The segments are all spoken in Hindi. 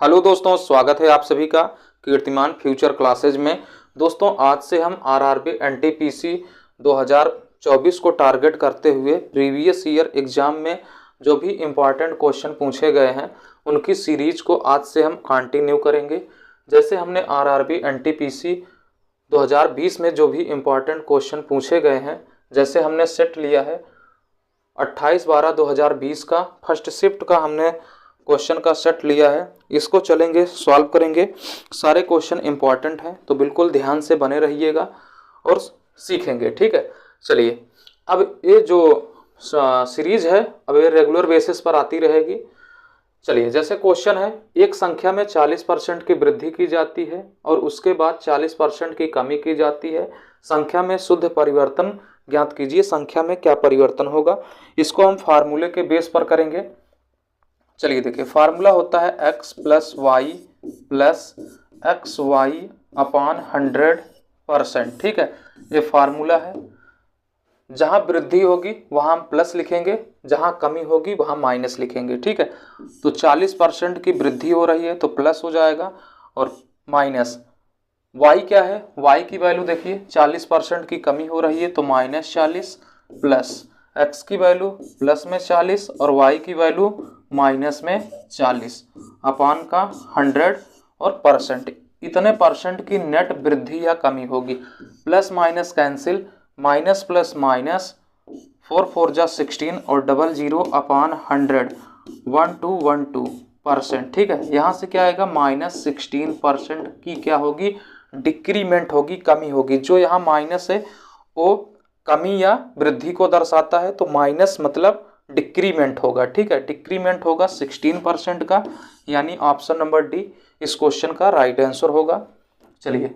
हेलो दोस्तों, स्वागत है आप सभी का कीर्तिमान फ्यूचर क्लासेज में। दोस्तों, आज से हम आरआरबी एनटीपीसी 2024 को टारगेट करते हुए प्रीवियस ईयर एग्जाम में जो भी इम्पॉर्टेंट क्वेश्चन पूछे गए हैं उनकी सीरीज को आज से हम कंटिन्यू करेंगे। जैसे हमने आरआरबी एनटीपीसी 2020 में जो भी इम्पॉर्टेंट क्वेश्चन पूछे गए हैं, जैसे हमने सेट लिया है 28/12/2020 का फर्स्ट शिफ्ट का हमने क्वेश्चन का सेट लिया है, इसको चलेंगे सॉल्व करेंगे। सारे क्वेश्चन इंपॉर्टेंट हैं तो बिल्कुल ध्यान से बने रहिएगा और सीखेंगे। ठीक है, चलिए अब ये जो सीरीज है अब ये रेगुलर बेसिस पर आती रहेगी। चलिए, जैसे क्वेश्चन है, एक संख्या में 40% की वृद्धि की जाती है और उसके बाद 40% की कमी की जाती है। संख्या में शुद्ध परिवर्तन ज्ञात कीजिए। संख्या में क्या परिवर्तन होगा, इसको हम फार्मूले के बेस पर करेंगे। चलिए देखिए, फार्मूला होता है x plus Y plus X Y upon 100%। ठीक है, ये फार्मूला है। जहां वृद्धि होगी वहां हम प्लस लिखेंगे, जहां कमी होगी वहां माइनस लिखेंगे। ठीक है, तो 40% की वृद्धि हो रही है तो प्लस हो जाएगा और माइनस y क्या है, y की वैल्यू देखिए 40% की कमी हो रही है तो -40 प्लस x की वैल्यू प्लस में 40 और y की वैल्यू माइनस में 40 अपान का 100 और परसेंट। इतने परसेंट की नेट वृद्धि या कमी होगी। Plus minus cancel, minus plus minus 4 4 जा 16 और 00 अपान 100 1212%। ठीक है, यहाँ से क्या आएगा -16% की क्या होगी, डिक्रीमेंट होगी, कमी होगी। जो यहाँ माइनस है वो कमी या वृद्धि को दर्शाता है, तो माइनस मतलब डिक्रीमेंट होगा। ठीक है, डिक्रीमेंट होगा 16% का, यानी ऑप्शन नंबर डी इस क्वेश्चन का राइट आंसर होगा। चलिए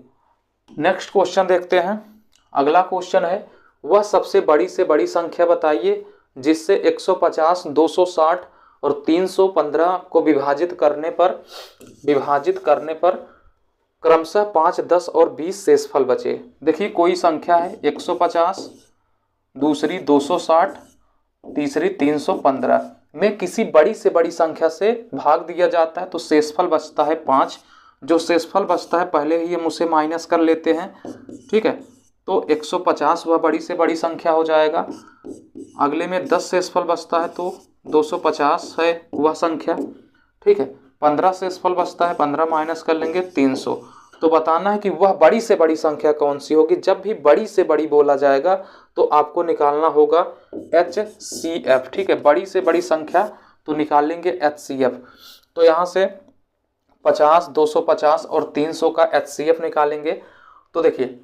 नेक्स्ट क्वेश्चन देखते हैं। अगला क्वेश्चन है, वह सबसे बड़ी से बड़ी संख्या बताइए जिससे 150, 260 और 315 को विभाजित करने पर क्रमशः 5, 10 और 20 शेषफल बचे। देखिए, कोई संख्या है 150, दूसरी 260, तीसरी 315 में किसी बड़ी से बड़ी संख्या से भाग दिया जाता है तो शेषफल बचता है 5। जो शेषफल बचता है पहले ही हम उसे माइनस कर लेते हैं। ठीक है, तो 150 वह बड़ी से बड़ी संख्या हो जाएगा। अगले में 10 शेषफल बचता है तो 250 है वह संख्या। ठीक है, 15 शेषफल बचता है, 15 माइनस कर लेंगे 300। तो बताना है कि वह बड़ी से बड़ी संख्या कौन सी होगी। जब भी बड़ी से बड़ी बोला जाएगा तो आपको निकालना होगा HCF। ठीक है, बड़ी से बड़ी संख्या तो निकालेंगे HCF। तो यहाँ से 50, 250 और 300 का HCF निकालेंगे। तो देखिए,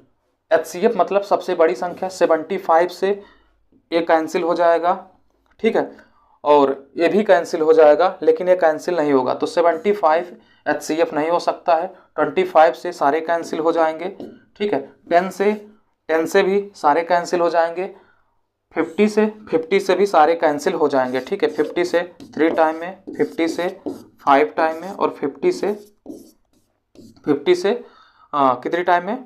HCF मतलब सबसे बड़ी संख्या। 75 से ये कैंसिल हो जाएगा। ठीक है, और ये भी कैंसिल हो जाएगा, लेकिन ये कैंसिल नहीं होगा तो 75 HCF नहीं हो सकता है। 25 से सारे कैंसिल हो जाएंगे। ठीक है, 10 से भी सारे कैंसिल हो जाएंगे। 50 से भी सारे कैंसिल हो जाएंगे। ठीक है, 50 से 3 टाइम में, 50 से 5 टाइम में और 50 से कितने टाइम में,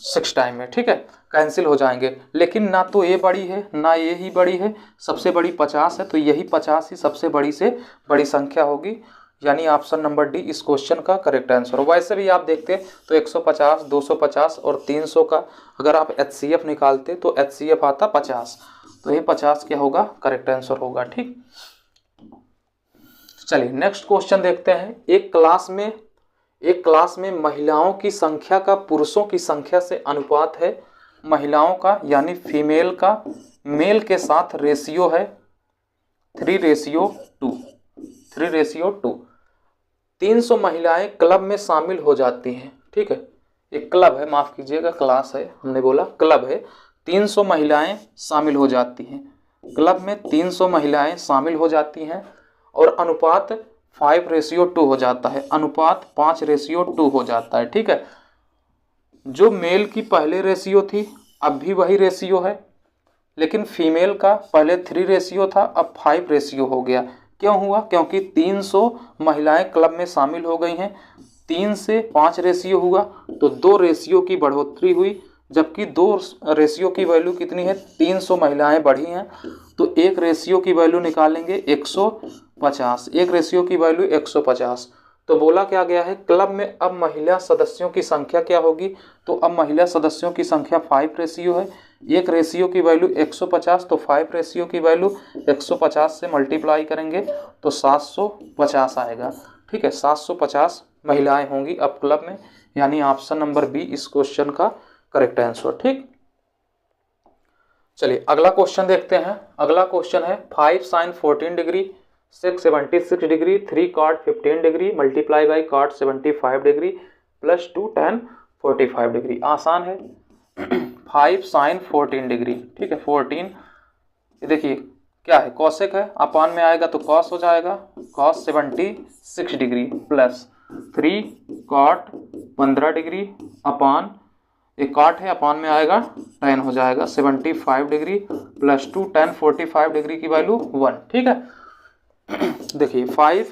6 टाइम में। ठीक है, कैंसिल हो जाएंगे। लेकिन ना तो ये बड़ी है ना ये ही बड़ी है, सबसे बड़ी 50 है तो यही 50 ही सबसे बड़ी से बड़ी संख्या होगी, यानी ऑप्शन नंबर डी इस क्वेश्चन का करेक्ट आंसर। वैसे भी आप देखते तो 150, 250 और 300 का अगर आप HCF निकालते तो HCF आता 50, तो ये 50 क्या होगा, करेक्ट आंसर होगा। ठीक, चलिए नेक्स्ट क्वेश्चन देखते हैं। एक क्लास में महिलाओं की संख्या का पुरुषों की संख्या से अनुपात है। महिलाओं का यानी फीमेल का मेल के साथ रेशियो है 3:2। 300 महिलाएं क्लब में शामिल हो जाती हैं। ठीक है, एक क्लब है, माफ कीजिएगा क्लास है, हमने बोला क्लब है। 300 महिलाएं शामिल हो जाती हैं क्लब में, 300 महिलाएं शामिल हो जाती हैं और अनुपात 5:2 हो जाता है, अनुपात 5:2 हो जाता है। ठीक है, जो मेल की पहले रेशियो थी अब भी वही रेशियो है, लेकिन फीमेल का पहले 3 था अब 5 हो गया। क्यों हुआ, क्योंकि 300 महिलाएं क्लब में शामिल हो गई हैं। 3 से 5 हुआ तो 2 रेशियो की बढ़ोतरी हुई, जबकि 2 रेशियो की वैल्यू कितनी है, 300 महिलाएं बढ़ी हैं तो 1 रेशियो की वैल्यू निकालेंगे 150। 1 रेशियो की वैल्यू 150, तो बोला क्या गया है, क्लब में अब महिला सदस्यों की संख्या क्या होगी, तो अब महिला सदस्यों की संख्या 5 रेशियो है, एक रेशियो की वैल्यू 150, तो 5 रेशियो की वैल्यू 150 से मल्टीप्लाई करेंगे तो 750 आएगा। ठीक है, 750 महिलाएं होंगी अब क्लब में, यानी ऑप्शन नंबर बी इस क्वेश्चन का करेक्ट आंसर। ठीक, चलिए अगला क्वेश्चन देखते हैं। अगला क्वेश्चन है 5 sin 14 degree 6 76 degree 3 cot 15 degree multiply by cot 75 degree plus 2 tan 45 degree. आसान है। 5 sin 14 डिग्री, ठीक है, 14 देखिए क्या है, कॉसेक है, अपान में आएगा तो कॉस हो जाएगा, cos 76 degree plus 3 cot 15 degree upon, एक काट है, अपान में आएगा tan हो जाएगा 75 डिग्री प्लस 2 tan 45 डिग्री की वैल्यू 1। ठीक है, देखिए 5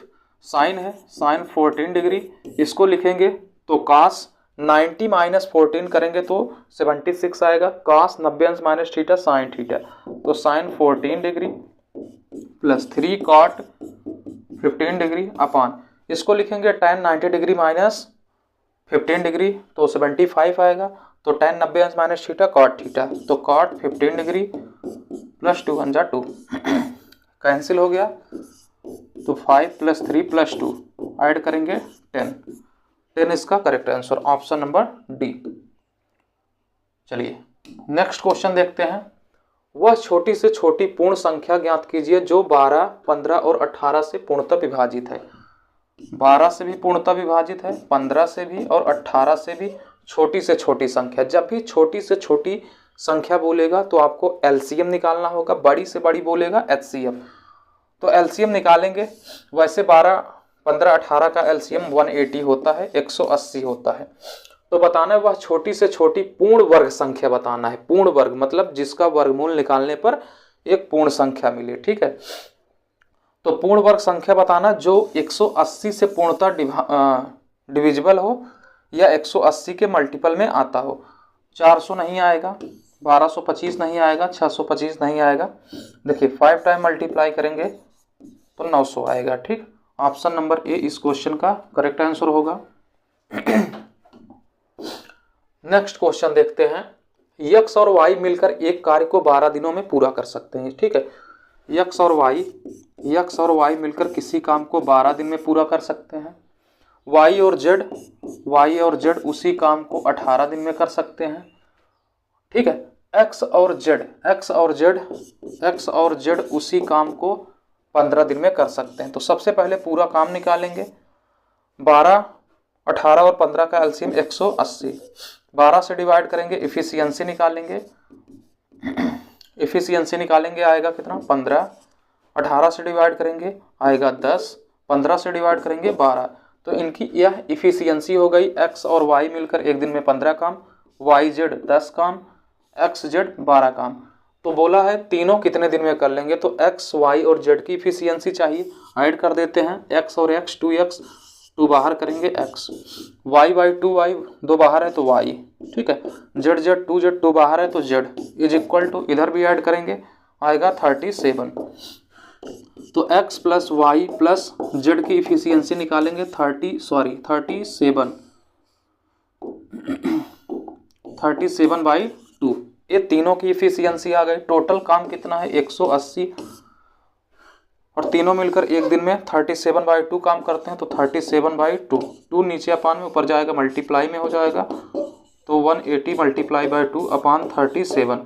साइन है, साइन 14 डिग्री, इसको लिखेंगे तो cos 90 माइनस 14 करेंगे तो 76 आएगा, cos 90 अंश माइनस थीटा साइन थीटा, तो sine 14 degree plus 3 cot 15 degree upon, इसको लिखेंगे tan 90 डिग्री माइनस 15 डिग्री तो 75 आएगा, तो tan 90 अंश माइनस थीटा cot थीटा, तो cot 15 डिग्री प्लस 2 1 2 कैंसिल हो गया, तो 5 प्लस 3 प्लस 2 ऐड करेंगे 10 इसका correct answer, option number D. चलिए नेक्स्ट क्वेश्चन देखते हैं। वह छोटी से छोटी पूर्ण संख्या ज्ञात कीजिए जो 12, 15 और 18 से पूर्णतः विभाजित है। 12 से भी पूर्णतः विभाजित है, 15 से भी और 18 से भी छोटी से छोटी संख्या। जब भी छोटी से छोटी संख्या बोलेगा तो आपको एलसीएम निकालना होगा, बड़ी से बड़ी बोलेगा एचसीएफ, तो एलसीएम निकालेंगे। वैसे 12, 15, 18 का एलसीएम 180 होता है, 180 होता है। तो बताना है वह छोटी से छोटी पूर्ण वर्ग संख्या बताना है। पूर्ण वर्ग मतलब जिसका वर्गमूल निकालने पर एक पूर्ण संख्या मिले। ठीक है, तो पूर्ण वर्ग संख्या बताना जो 180 से पूर्णतः डिविजिबल हो या 180 के मल्टीपल में आता हो। 400 नहीं आएगा, 1225 नहीं आएगा, 625 नहीं आएगा। देखिए 5 टाइम मल्टीप्लाई करेंगे तो 900 आएगा। ठीक, ऑप्शन नंबर ए इस क्वेश्चन का करेक्ट आंसर होगा। नेक्स्ट क्वेश्चन देखते हैं। यक्स और वाई मिलकर एक कार्य को 12 दिनों में पूरा कर सकते हैं। ठीक है, यक्स और वाई मिलकर किसी काम को 12 दिन में पूरा कर सकते हैं। वाई और जेड उसी काम को 18 दिन में कर सकते हैं। ठीक है, एक्स और जेड उसी काम को 15 दिन में कर सकते हैं। तो सबसे पहले पूरा काम निकालेंगे। 12, 18 और 15 का एलसीएम 180, 12 से डिवाइड करेंगे, इफिशियंसी निकालेंगे, आएगा कितना 15, 18 से डिवाइड करेंगे आएगा 10, 15 से डिवाइड करेंगे 12। तो इनकी यह इफिशियंसी हो गई। एक्स और वाई मिलकर एक दिन में 15 काम, वाई जेड 10 काम, एक्स जेड 12 काम। तो बोला है तीनों कितने दिन में कर लेंगे, तो एक्स वाई और जेड की इफिशियंसी चाहिए, ऐड कर देते हैं। एक्स और एक्स 2x, 2 बाहर करेंगे x, वाई 2y 2 बाहर है तो y। ठीक है, जेड 2 बाहर है तो z इज इक्वल टू, इधर भी ऐड करेंगे आएगा 37। तो x plus Y plus z की इफिशियंसी निकालेंगे 37/2। ये तीनों की इफिशियंसी आ गई। टोटल काम कितना है 180, और तीनों मिलकर एक दिन में 37/2 काम करते हैं, तो 37/2, 2 नीचे अपान में ऊपर जाएगा मल्टीप्लाई में हो जाएगा, तो 180 मल्टीप्लाई बाई 2 अपान 37।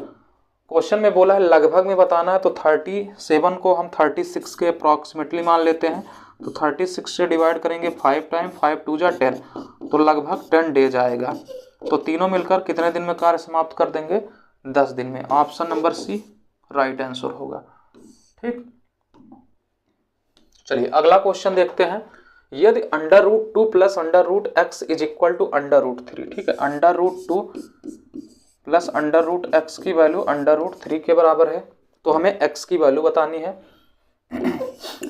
क्वेश्चन में बोला है लगभग में बताना है, तो 37 को हम 36 के अप्रॉक्सीमेटली मान लेते हैं, तो 36 से डिवाइड करेंगे 5 टाइम, 5 2 जा 10, तो लगभग 10 डेज आएगा। तो तीनों मिलकर कितने दिन में कार्य समाप्त कर देंगे, 10 दिन में। Option number C right answer होगा। ठीक, चलिए अगला क्वेश्चन देखते हैं। यदि √2 plus √x is equal to √3। ठीक है, √2 प्लस √x की वैल्यू √3 के बराबर है, तो हमें x की वैल्यू बतानी है।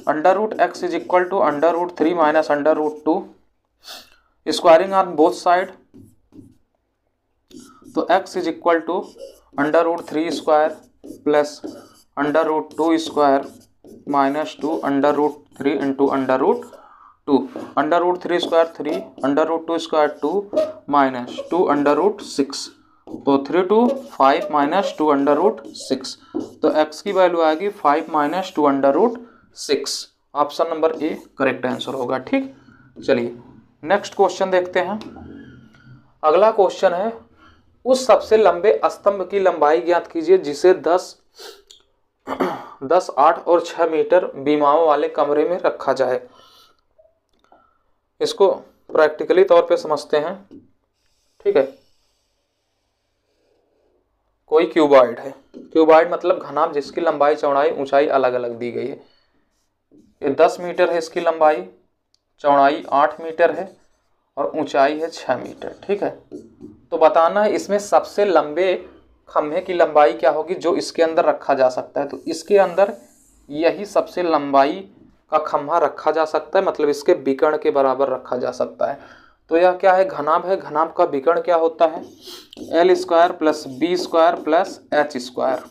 √x is equal to √3 minus √2, squaring on both side, तो x is equal to √3 square plus √2 square minus 2 √3 into √2। 2, under root 3 square 3, under root 2 square 2 minus 2 under root 6, तो 3 2 5 माइनस 2 अंडर रूट 6, तो x की वैल्यू आएगी 5 minus 2 under root 6। Option number A correct answer होगा। ठीक, चलिए नेक्स्ट क्वेश्चन देखते हैं। अगला क्वेश्चन है, उस सबसे लंबे स्तंभ की लंबाई ज्ञात कीजिए जिसे 10, 8 और 6 मीटर बीमाओं वाले कमरे में रखा जाए। इसको प्रैक्टिकली तौर पे समझते हैं। ठीक है, कोई क्यूबॉइड है, क्यूबॉइड मतलब घनाभ जिसकी लंबाई चौड़ाई ऊंचाई अलग अलग दी गई है। ये 10 मीटर है इसकी लंबाई, चौड़ाई 8 मीटर है और ऊंचाई है 6 मीटर। ठीक है, तो बताना है इसमें सबसे लंबे खंभे की लंबाई क्या होगी जो इसके अंदर रखा जा सकता है। तो इसके अंदर यही सबसे लंबाई का खंभा रखा जा सकता है, मतलब इसके विकर्ण के बराबर रखा जा सकता है। तो यह क्या है, घनाभ है। घनाभ का विकर्ण क्या होता है, L square plus B square plus H square.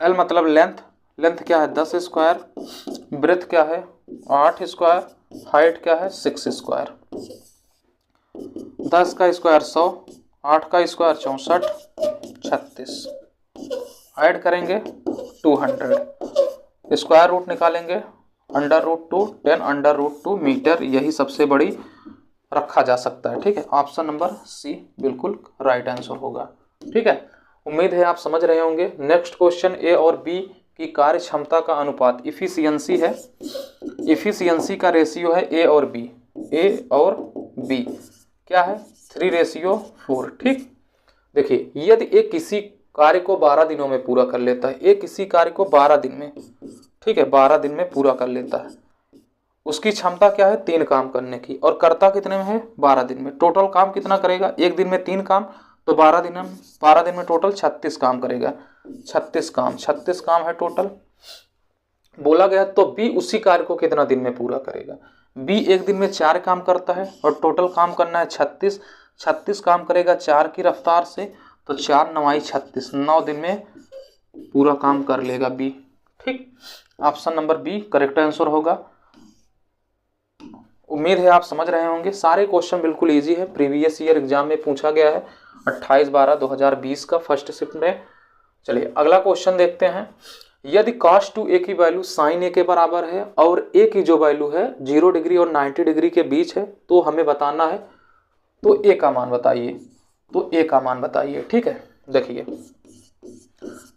L मतलब लेंथ, लेंथ क्या है 10 स्क्वायर, ब्रेथ क्या है 8 स्क्वायर, हाइट क्या है 6 स्क्वायर। 10 का स्क्वायर 100, 8 का स्क्वायर 64, 36, ऐड करेंगे 200, स्क्वायर रूट निकालेंगे under root 2, 10 under root 2 metre, यही सबसे बड़ी रखा जा सकता है। ठीक है, ऑप्शन नंबर सी बिल्कुल राइट आंसर होगा। ठीक है, उम्मीद है आप समझ रहे होंगे। नेक्स्ट क्वेश्चन, ए और बी की कार्य क्षमता का अनुपात, इफिशियंसी है, इफिशियंसी का रेशियो है ए और बी। ए और बी क्या है 3:4। ठीक, देखिए यदि एक किसी कार्य को 12 दिनों में पूरा कर लेता है, एक किसी कार्य को 12 दिन में, ठीक है 12 दिन में पूरा कर लेता है, उसकी क्षमता क्या है 3 काम करने की, और करता कितने में है 12 दिन में। टोटल काम कितना करेगा, एक दिन में 3 काम, तो 12 दिन में टोटल 36 काम करेगा। 36 काम है टोटल बोला गया। तो बी उसी कार्य को कितना दिन में पूरा करेगा, बी एक दिन में 4 काम करता है और टोटल काम करना है 36 काम करेगा 4 की रफ्तार से, तो 4 9 36, 9 दिन में पूरा काम कर लेगा बी। ठीक, option number B correct answer होगा। उम्मीद है आप समझ रहे होंगे। सारे क्वेश्चन बिल्कुल इजी है, प्रीवियस ईयर एग्जाम में पूछा गया है 28/12/2020 का फर्स्ट शिफ्ट में। चलिए अगला क्वेश्चन देखते हैं। यदि cos 2a की वैल्यू sin a के बराबर है और a की जो वैल्यू है 0 डिग्री और 90 डिग्री के बीच है, तो हमें बताना है, तो a का मान बताइए, तो a का मान बताइए। ठीक है, देखिए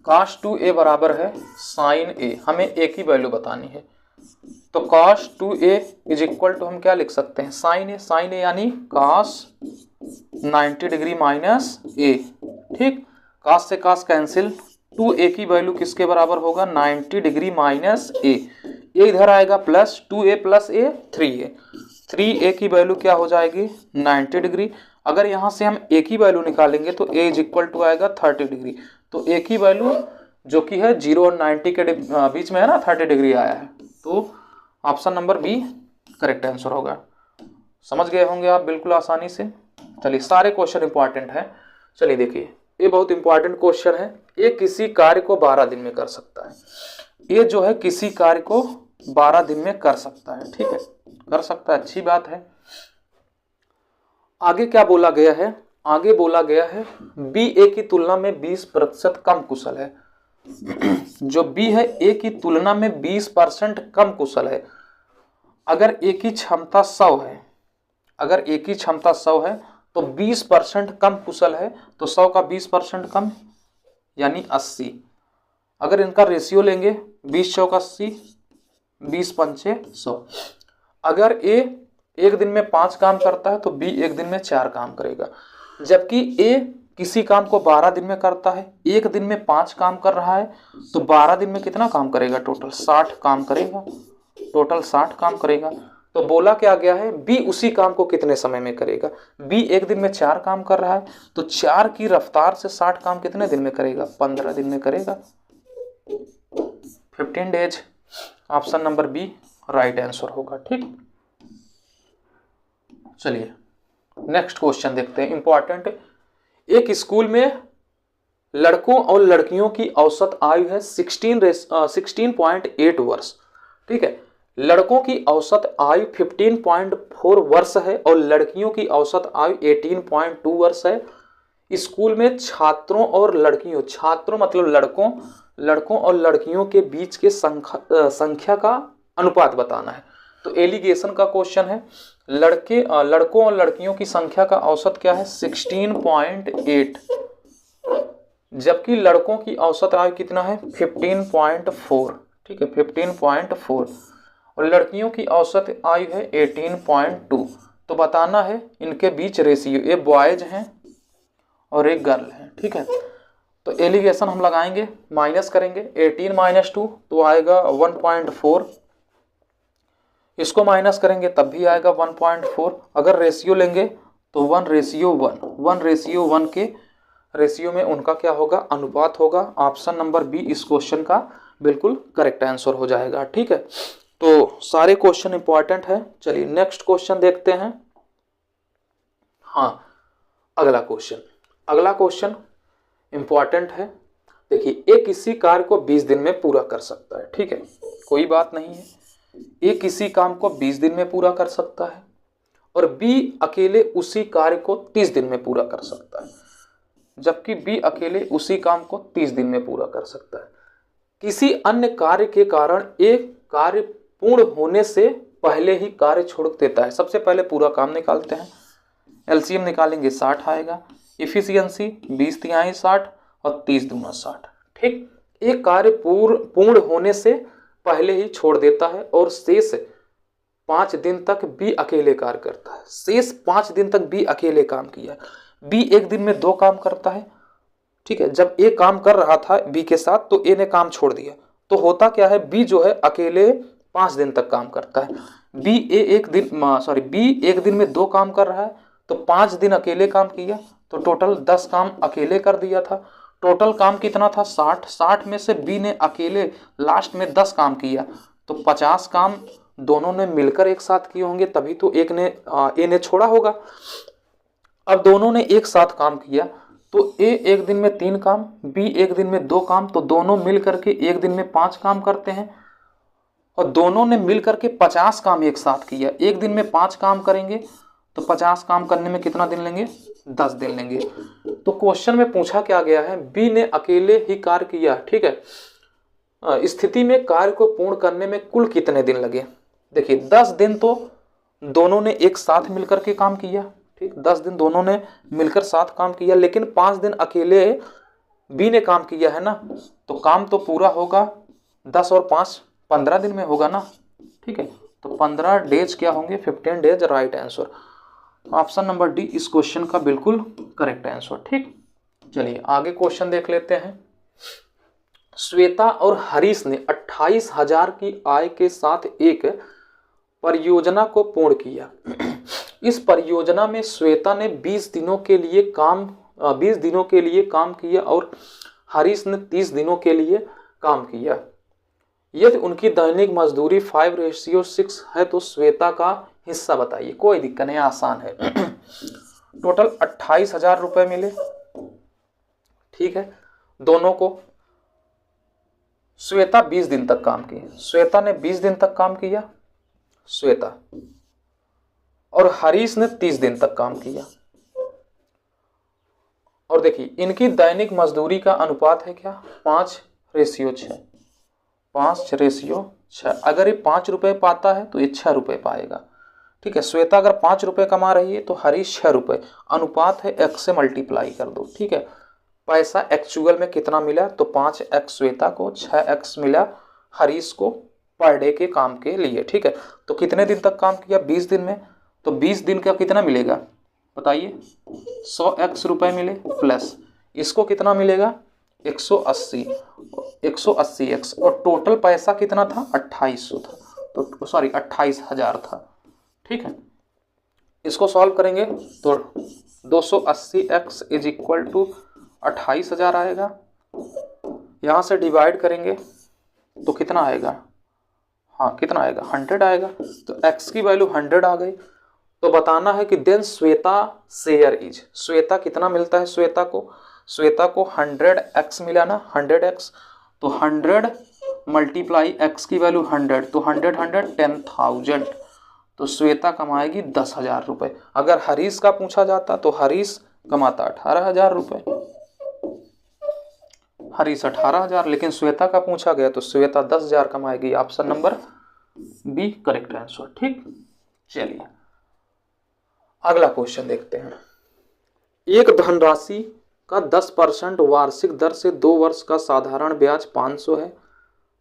cos 2a बराबर है sin a, हमें a की वैल्यू बतानी है। तो cos 2a is equal to हम क्या लिख सकते हैं, sin a यानी cos 90 डिग्री माइनस a। ठीक, cos से cos कैंसिल, 2a की वैल्यू किसके बराबर होगा 90 डिग्री माइनस a, ये इधर आएगा plus 2a plus a 3a, 3a की वैल्यू क्या हो जाएगी 90 डिग्री। अगर यहाँ से हम a की वैल्यू निकालेंगे तो a इज इक्वल टू आएगा 30 डिग्री। तो a की वैल्यू जो कि है 0 और 90 के बीच में है ना, 30 डिग्री आया है, तो option number B correct answer होगा। समझ गए होंगे आप बिल्कुल आसानी से। चलिए सारे क्वेश्चन इंपॉर्टेंट है। चलिए देखिए ये बहुत इंपॉर्टेंट क्वेश्चन है। ये किसी कार्य को 12 दिन में कर सकता है, ये जो है किसी कार्य को 12 दिन में कर सकता है। ठीक है, कर सकता है, अच्छी बात है। आगे क्या बोला गया है, आगे बोला गया है बी ए की तुलना में 20% कम कुशल है। जो बी है ए की तुलना में 20% कम कुशल है। अगर ए की क्षमता 100 है, अगर ए की क्षमता 100 है तो 20% कम कुशल है, तो 100 का 20% कम यानी 80। अगर इनका रेशियो लेंगे 20 चौक 80, 20 पंचे 100। अगर ए एक दिन में 5 काम करता है तो बी एक दिन में 4 काम करेगा। जबकि ए किसी काम को 12 दिन में करता है, एक दिन में 5 काम कर रहा है, तो 12 दिन में कितना काम करेगा, टोटल 60 काम करेगा, टोटल 60 काम करेगा। तो बोला क्या गया है बी उसी काम को कितने समय में करेगा। बी एक दिन में 4 काम कर रहा है, तो 4 की रफ्तार से 60 काम कितने दिन में करेगा, 15 दिन में करेगा, 15 days. Option number B right answer होगा। ठीक, चलिए नेक्स्ट क्वेश्चन देखते हैं, इंपॉर्टेंट। एक स्कूल में लड़कों और लड़कियों की औसत आयु है 16.8 वर्ष। ठीक है, लड़कों की औसत आयु 15.4 वर्ष है और लड़कियों की औसत आयु 18.2 वर्ष है। स्कूल में छात्रों और लड़कियों, छात्रों मतलब लड़कों और लड़कियों के बीच के संख्या का अनुपात बताना है। तो एलिगेशन का क्वेश्चन है, लड़कों और लड़कियों की संख्या का औसत क्या है 16.8, जबकि लड़कों की औसत आयु कितना है 15.4, ठीक है 15.4, और लड़कियों की औसत आयु है 18.2। तो बताना है इनके बीच रेशियो, ये बॉयज हैं और एक गर्ल है, ठीक है। तो एलिगेशन हम लगाएंगे, माइनस करेंगे 18 माइनस 2 तो आएगा 1.4, इसको माइनस करेंगे तब भी आएगा 1.4। अगर रेशियो लेंगे तो 1:1 के रेशियो में उनका क्या होगा, अनुपात होगा। ऑप्शन नंबर बी इस क्वेश्चन का बिल्कुल करेक्ट आंसर हो जाएगा, ठीक है। तो सारे क्वेश्चन इंपॉर्टेंट है। चलिए नेक्स्ट क्वेश्चन देखते हैं। हाँ, अगला क्वेश्चन इंपॉर्टेंट है। देखिए, ए किसी कार्य को 20 दिन में पूरा कर सकता है, ठीक है, कोई बात नहीं है। ए किसी काम को 20 दिन में पूरा कर सकता है और बी अकेले उसी कार्य को 30 दिन में पूरा कर सकता है, जबकि बी अकेले उसी काम को 30 दिन में पूरा कर सकता है। किसी अन्य कार्य के कारण एक कार्य पूर्ण होने से पहले ही कार्य छोड़ देता है। सबसे पहले पूरा काम निकालते हैं, एलसीएम निकालेंगे 60 आएगा, इफिशियंसी 20/3 60 और 30×2 60, ठीक। एक कार्य पूर्ण होने से पहले ही छोड़ देता है और शेष 5 दिन तक बी अकेले कार्य करता है। शेष 5 दिन तक बी अकेले काम किया। बी एक दिन में 2 काम करता है, ठीक है। जब ए काम कर रहा था बी के साथ तो ए ने काम छोड़ दिया, तो होता क्या है, बी जो है अकेले 5 दिन तक काम करता है। बी एक दिन में 2 काम कर रहा है तो 5 दिन अकेले काम किया, तो टोटल 10 काम अकेले कर दिया था। टोटल काम कितना था 60 में से बी ने अकेले लास्ट में 10 काम किया, तो 50 काम दोनों ने मिलकर एक साथ किए होंगे, तभी तो ए ने छोड़ा होगा। अब दोनों ने एक साथ काम किया तो ए एक दिन में 3 काम, बी एक दिन में 2 काम, तो दोनों मिल करके एक दिन में 5 काम करते हैं और दोनों ने मिल करके 50 काम एक साथ किया। एक दिन में 5 काम करेंगे तो 50 काम करने में कितना दिन लेंगे, 10 दिन लेंगे। तो क्वेश्चन में पूछा क्या गया है, बी ने अकेले ही कार्य किया, ठीक है। स्थिति में कार्य को पूर्ण करने में कुल कितने दिन लगे। देखिए 10 दिन तो दोनों ने एक साथ मिलकर के काम किया, ठीक, 10 दिन दोनों ने मिलकर साथ काम किया, लेकिन 5 दिन अकेले बी ने काम किया है ना, तो काम तो पूरा होगा 10 और 5 15 दिन में होगा ना, ठीक है। तो 15 डेज क्या होंगे, 15 days right answer. Option number D इस क्वेश्चन का बिल्कुल करेक्ट आंसर, ठीक। चलिए आगे क्वेश्चन देख लेते हैं। श्वेता और हरीश ने 28,000 की आय के साथ एक परियोजना को पूर्ण किया। इस परियोजना में श्वेता ने 20 दिनों के लिए काम किया और हरीश ने 30 दिनों के लिए काम किया। यदि उनकी दैनिक मजदूरी 5:6 है तो श्वेता का हिस्सा बताइए। कोई दिक्कत नहीं, आसान है। टोटल 28,000 रुपए मिले, ठीक है, दोनों को। श्वेता 20 दिन तक काम की, श्वेता ने 20 दिन तक काम किया, श्वेता, और हरीश ने 30 दिन तक काम किया। और देखिए इनकी दैनिक मजदूरी का अनुपात है क्या, 5:6, 5:6। अगर ये 5 रुपए पाता है तो ये 6 रुपए पाएगा, ठीक है। श्वेता अगर 5 रुपए कमा रही है तो हरीश 6 रुपए, अनुपात है x से मल्टीप्लाई कर दो, ठीक है। पैसा एक्चुअल में कितना मिला, तो 5x श्वेता को, 6x मिला हरीश को पर डे के काम के लिए, ठीक है। तो कितने दिन तक काम किया, 20 दिन में, तो 20 दिन का कितना मिलेगा बताइए, 100x रुपए मिले, प्लस इसको कितना मिलेगा 180x, और टोटल पैसा कितना था 2800 था, तो सॉरी 28,000 था, ठीक है। इसको सॉल्व करेंगे तो 280x इज इक्वल टू 28,000 आएगा। यहाँ से डिवाइड करेंगे तो कितना आएगा, हाँ कितना आएगा 100 आएगा, तो x की वैल्यू 100 आ गई। तो बताना है कि then Shweta share is, Shweta कितना मिलता है, श्वेता को 100x मिला ना, 100x, तो 100 मल्टीप्लाई x की वैल्यू 100, तो 100 100 10,000, तो श्वेता कमाएगी 10,000 रुपये। अगर हरीश का पूछा जाता तो हरीश कमाता 18,000 रुपये, हरीश 18,000, लेकिन श्वेता का पूछा गया तो श्वेता 10,000 कमाएगी। Option number B correct answer. ठीक, चलिए अगला क्वेश्चन देखते हैं। एक धनराशि का 10% वार्षिक दर से 2 वर्ष का साधारण ब्याज 500 है।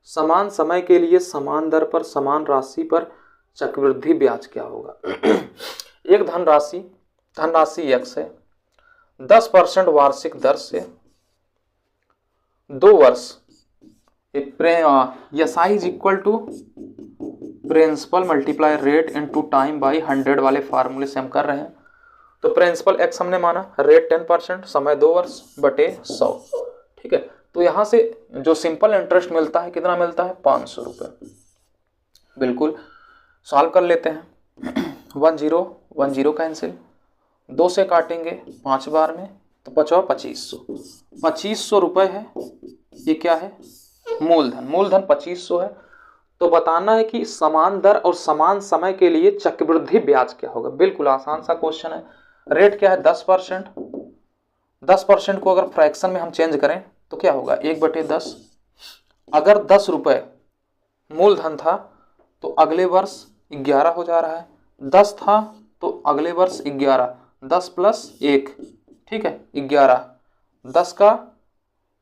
समान समय के लिए समान दर पर समान राशि पर चक्रवृद्धि ब्याज क्या होगा? एक धनराशि x है, 10% वार्षिक दर से 2 वर्ष, SI is equal to principal multiply rate into time by 100 वाले फार्मूले से हम कर रहे हैं। तो प्रिंसिपल x हमने माना, रेट 10%, समय 2 वर्ष बटे 100। ठीक है, तो यहां से जो सिंपल इंटरेस्ट मिलता है कितना मिलता है? 500 रुपये। बिल्कुल सॉल्व कर लेते हैं। 1 0 1 0 कैंसिल, 2 से काटेंगे 5 बार में तो बचा 2500। 2500 रुपये है, ये क्या है? मूलधन। मूलधन 2500 है। तो बताना है कि समान दर और समान समय के लिए चक्रवृद्धि ब्याज क्या होगा। बिल्कुल आसान सा क्वेश्चन है। रेट क्या है? 10%। 10% को अगर फ्रैक्शन में हम चेंज करें तो क्या होगा? 1/10। अगर 10 रुपये मूलधन था तो अगले वर्ष 11 हो जा रहा है। 10 था तो अगले वर्ष 11, 10 प्लस 1, ठीक है 11। 10 का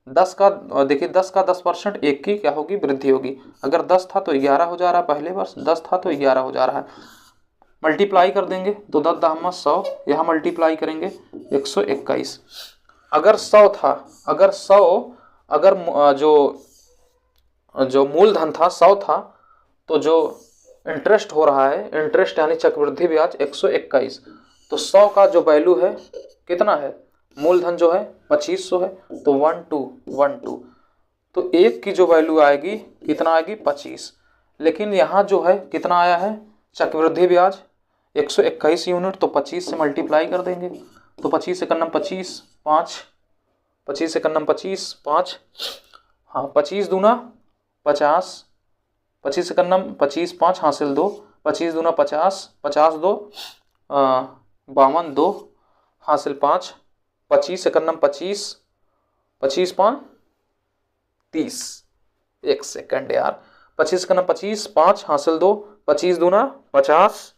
देखिए 10 का 10%, 1 की क्या होगी? वृद्धि होगी। अगर 10 था तो 11 हो जा रहा है पहले वर्ष, 10 था तो 11 हो जा रहा है। मल्टीप्लाई कर देंगे तो 10 10 100, यहाँ मल्टीप्लाई करेंगे 121। अगर 100 था, अगर जो मूलधन था 100 था तो जो इंटरेस्ट हो रहा है, इंटरेस्ट यानी चक्रवृद्धि ब्याज 121, तो 100 का जो वैल्यू है कितना है? मूलधन जो है 2500 है, तो 1212, तो 1 की जो वैल्यू आएगी कितना आएगी? 25। लेकिन यहाँ जो है कितना आया है? चक्रवृद्धि ब्याज 121 यूनिट, तो 25 से मल्टीप्लाई कर देंगे तो 25 एकम 25, 5, 25 एकम 25, 5, हाँ 25 दूना 50, 25 एकम 25, 5 हासिल 2, 25 दूना 50, 50 2 52, 2 हासिल 5, 25 एकम 25, 25 5 30। एक सेकंड यार, 25 एकम 25, 5 हासिल 2, 25 दूना 50,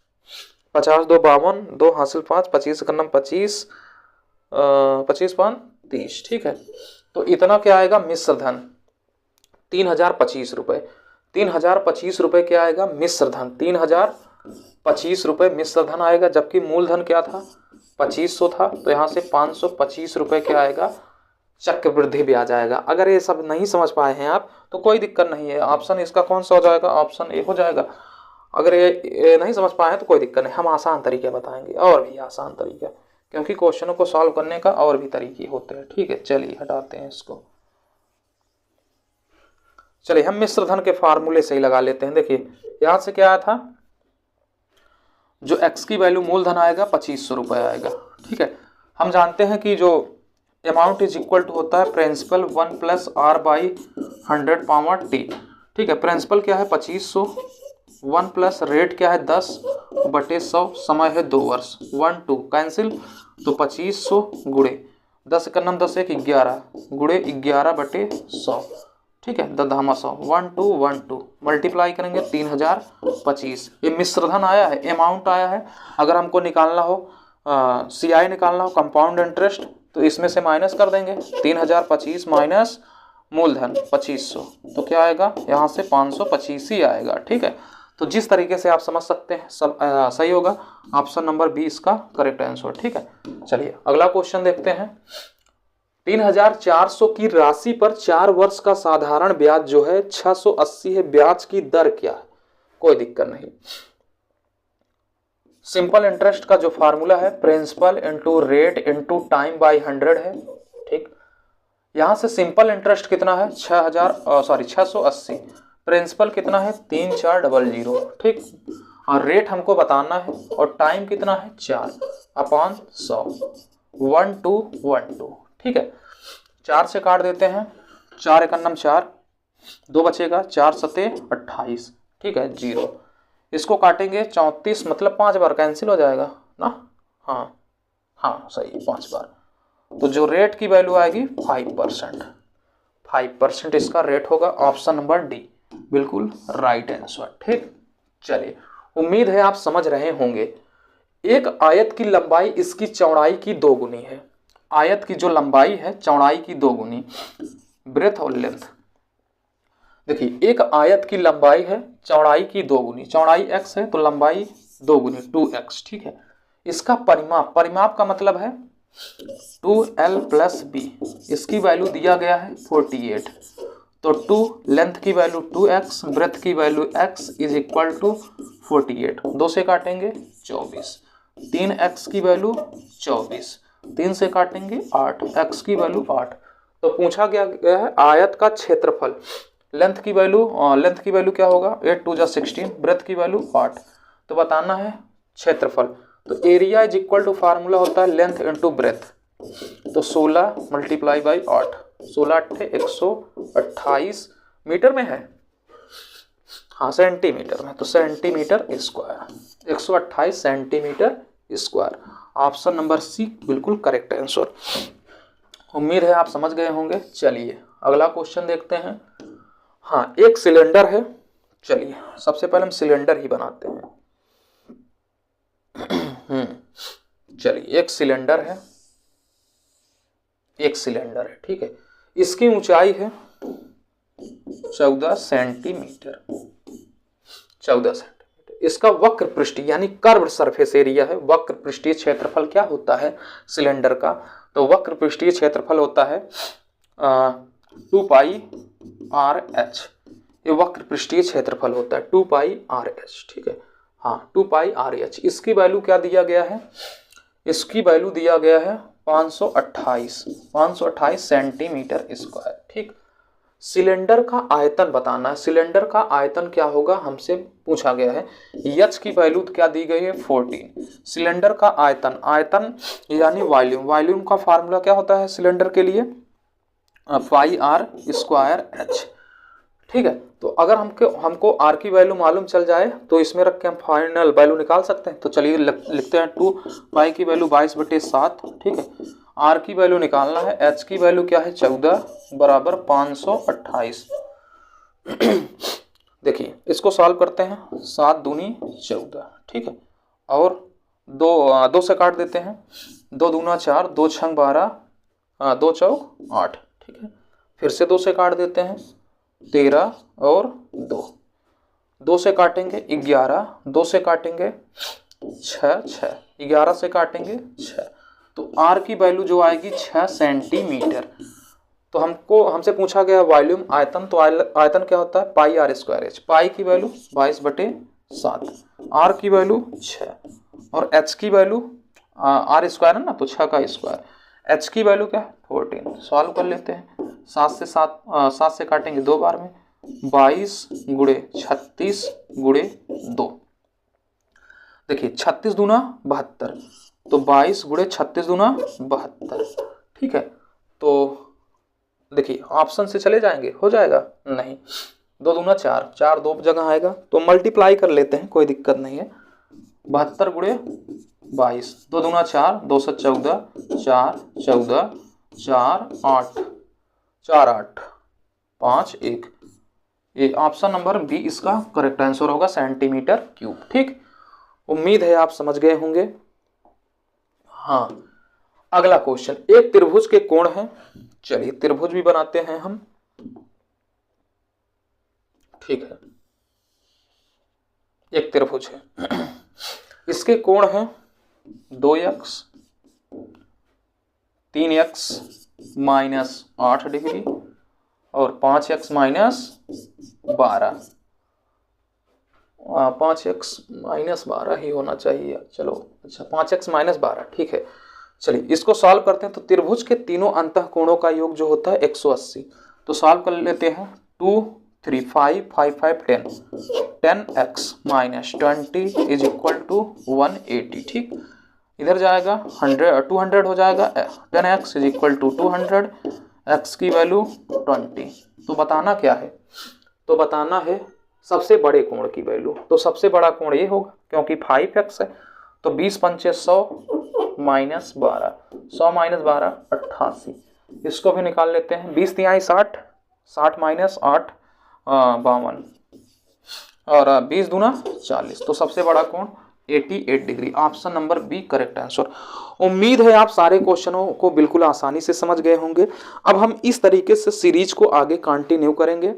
50 2 52, 2 हासिल 5, 25 एकम 25, 25 5 30। ठीक है, तो इतना क्या आएगा? मिश्र धन 3025 रुपये। 3025 रुपये क्या आएगा? मिश्र धन 3025 रुपये मिश्र धन आएगा। जबकि मूलधन क्या था? 2500 था, तो यहाँ से 525 रुपये क्या आएगा? चक्रवृद्धि ब्याज आएगा। अगर ये सब नहीं समझ पाए हैं आप तो कोई दिक्कत नहीं है, ऑप्शन इसका कौन सा हो जाएगा? ऑप्शन ए हो जाएगा। अगर ये नहीं समझ पाए हैं तो कोई दिक्कत नहीं, हम आसान तरीके बताएंगे, और भी आसान तरीका, क्योंकि क्वेश्चनों को सॉल्व करने का और भी तरीके होते हैं। ठीक है, चलिए हटाते हैं इसको। चलिए हम मिश्र धन के फार्मूले से ही लगा लेते हैं। देखिए यहाँ से क्या आया था? जो x की वैल्यू मूलधन आएगा 2500 रुपये आएगा। ठीक है, हम जानते हैं कि जो अमाउंट इज इक्वल टू होता है principal 1 plus r by 100 power t। ठीक है, प्रिंसिपल क्या है? 2500, 1 प्लस रेट क्या है? 10 बटे 100, समय है 2 वर्ष, 1 2 कैंसिल, तो 2500 गुणे 10 एकम 10 1 11 गुणे 11 बटे 100। ठीक है, 10 10 100, 1 2 1 2 मल्टीप्लाई करेंगे 3025। ये मिश्रधन आया है, अमाउंट आया है। अगर हमको निकालना हो CI निकालना हो, कंपाउंड इंटरेस्ट, तो इसमें से माइनस कर देंगे 3025 माइनस मूलधन 2500, तो क्या आएगा? यहाँ से 525 ही आएगा। ठीक है, तो जिस तरीके से आप समझ सकते हैं सब सही होगा। ऑप्शन नंबर बी इसका करेक्ट आंसर। ठीक है, चलिए अगला क्वेश्चन देखते हैं। 3400 की राशि पर 4 वर्ष का साधारण ब्याज जो है 680 है। ब्याज की दर क्या है? कोई दिक्कत नहीं, सिंपल इंटरेस्ट का जो फार्मूला है principal into rate into time by 100 है। ठीक, यहां से सिंपल इंटरेस्ट कितना है? 680। प्रिंसिपल कितना है? 3400। ठीक, और रेट हमको बताना है, और टाइम कितना है? 4/100, 1212। ठीक है, 4 से काट देते हैं, 4 एकम 4, 2 बचेगा, 4 सते 28, ठीक है 0। इसको काटेंगे 34, मतलब 5 बार कैंसिल हो जाएगा ना। हाँ हाँ सही, 5 बार। तो जो रेट की वैल्यू आएगी 5%, 5% इसका रेट होगा। ऑप्शन नंबर डी बिल्कुल राइट आंसर। ठीक, चलिए उम्मीद है आप समझ रहे होंगे। एक आयत की लंबाई इसकी चौड़ाई की 2 गुनी है। आयत की जो लंबाई है चौड़ाई की 2 गुनी, ब्रेथ और लेंथ। देखिए एक आयत की लंबाई है चौड़ाई की 2 गुनी, चौड़ाई x है तो लंबाई 2 गुनी 2x, ठीक है। इसका परिमाप, परिमाप का मतलब है 2l प्लस b, इसकी वैल्यू दिया गया है 48। तो 2 लेंथ की वैल्यू 2x, ब्रेथ की value x is equal to 48। 2 से काटेंगे 24, 3x की वैल्यू 24, 3 से काटेंगे 8, x की वैल्यू 8। तो पूछा गया है आयत का क्षेत्रफल। लेंथ की वैल्यू क्या होगा, 8 2 जा 16, ब्रेथ की वैल्यू 8। तो बताना है क्षेत्रफल। तो area is equal to formula होता है लेंथ इंटू ब्रेथ। तो 16 मल्टीप्लाई बाई 8, 16 8 128 मीटर में है, हाँ सेंटीमीटर में, तो centimetre square, 128 centimetre square. Option number C बिल्कुल करेक्ट आंसर। उम्मीद है आप समझ गए होंगे। चलिए अगला क्वेश्चन देखते हैं। हाँ एक सिलेंडर है, चलिए सबसे पहले हम सिलेंडर ही बनाते हैं। चलिए एक सिलेंडर है, ठीक है। इसकी ऊंचाई है 14 सेंटीमीटर, 14 सेंटीमीटर। इसका वक्र पृष्ठीय यानी कर्व सरफेस एरिया है। वक्र पृष्ठीय क्षेत्रफल क्या होता है सिलेंडर का, तो वक्र पृष्ठीय क्षेत्रफल होता है 2 पाई आर एच। ये वक्र पृष्ठीय क्षेत्रफल होता है 2 पाई आर एच, ठीक है। हाँ 2 पाई आर एच। इसकी वैल्यू क्या दिया गया है, इसकी वैल्यू दिया गया है 528 सेंटीमीटर स्क्वायर, ठीक। सिलेंडर का आयतन बताना है। सिलेंडर का आयतन क्या होगा हमसे पूछा गया है। एच की वैल्यू क्या दी गई है 14। सिलेंडर का आयतन, आयतन यानी वॉल्यूम, वॉल्यूम का फार्मूला क्या होता है सिलेंडर के लिए, पाई आर स्क्वायर एच, ठीक है। तो अगर हमको आर की वैल्यू मालूम चल जाए तो इसमें रख के हम फाइनल वैल्यू निकाल सकते हैं। तो चलिए लिखते हैं 2 पाई की वैल्यू 22/7, ठीक है। आर की वैल्यू निकालना है, एच की वैल्यू क्या है 14 बराबर 528। देखिए इसको सॉल्व करते हैं, 7 दूनी 14, ठीक है। और 2 से काट देते हैं, 2 दूना 4, 2 छंग 12, 2 चौक 8, ठीक है। फिर से 2 से काट देते हैं 13 और 2 से काटेंगे 11, 2 से काटेंगे 6, 11 से काटेंगे 6। तो आर की वैल्यू जो आएगी 6 सेंटीमीटर। तो हमसे पूछा गया वॉल्यूम आयतन, तो आयतन क्या होता है पाई आर स्क्वायर एच। पाई की वैल्यू 22/7, आर की वैल्यू 6 और एच की वैल्यू, आर स्क्वायर है ना तो 6 का स्क्वायर, एच की वैल्यू क्या है 14। सॉल्व कर लेते हैं, 7 से काटेंगे 2 बार में, 22 गुणे 36 गुणे 2। देखिए 36 दूना 72, तो 22 गुणे 36 दूना 72, ठीक है। तो देखिए ऑप्शन से चले जाएंगे, हो जाएगा नहीं, 2 दूना 4, 4 2 जगह आएगा तो मल्टीप्लाई कर लेते हैं, कोई दिक्कत नहीं है। 72 गुणे 22, 2 दूना 4, 2 से 14, 4 14 4 8, 4 8 5 1। ये ऑप्शन नंबर बी इसका करेक्ट आंसर होगा, सेंटीमीटर क्यूब, ठीक। उम्मीद है आप समझ गए होंगे। हाँ अगला क्वेश्चन, एक त्रिभुज के कोण है, चलिए त्रिभुज भी बनाते हैं हम, ठीक है। एक त्रिभुज है, इसके कोण है 2x 3x माइनस 8 डिग्री और 5x माइनस 12, 5x माइनस 12 ही होना चाहिए, चलो अच्छा 5x माइनस 12, ठीक है। चलिए इसको सॉल्व करते हैं। तो त्रिभुज के तीनों अंतःकोणों का योग जो होता है 180। तो सॉल्व कर लेते हैं, 2 3 5 5 5 10, 10x minus 20 is equal to 180, ठीक। इधर जाएगा 200 हो जाएगा, 10x is equal to 200, x की वैल्यू 20। तो बताना क्या है, तो बताना है सबसे बड़े कोण की वैल्यू। तो सबसे बड़ा कोण ये होगा क्योंकि 5x है, तो 20 पंचे 100 माइनस 12, 100 माइनस 12 88। इसको भी निकाल लेते हैं। 20 तिहाई 60, 60 माइनस 8 52 और 20 दूना 40। तो सबसे बड़ा कोण 88 degree. Option number B correct answer. उम्मीद है आप सारे क्वेश्चनों को बिल्कुल आसानी से समझ गए होंगे। अब हम इस तरीके से सीरीज को आगे कंटिन्यू करेंगे।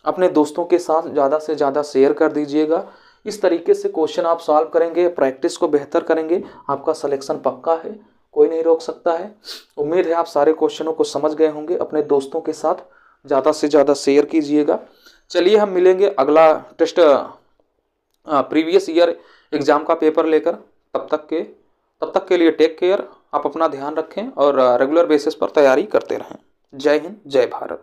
अपने दोस्तों के साथ ज़्यादा से ज़्यादा शेयर कर दीजिएगा। इस तरीके से क्वेश्चन आप सॉल्व करेंगे, प्रैक्टिस को बेहतर करेंगे, आपका सिलेक्शन पक्का है, कोई नहीं रोक सकता है। उम्मीद है आप सारे क्वेश्चनों को समझ गए होंगे। अपने दोस्तों के साथ ज़्यादा से ज़्यादा शेयर कीजिएगा। चलिए हम मिलेंगे अगला टेस्ट प्रीवियस ईयर एग्जाम का पेपर लेकर। तब तक के लिए टेक केयर। आप अपना ध्यान रखें और रेगुलर बेसिस पर तैयारी करते रहें। जय हिंद, जय भारत।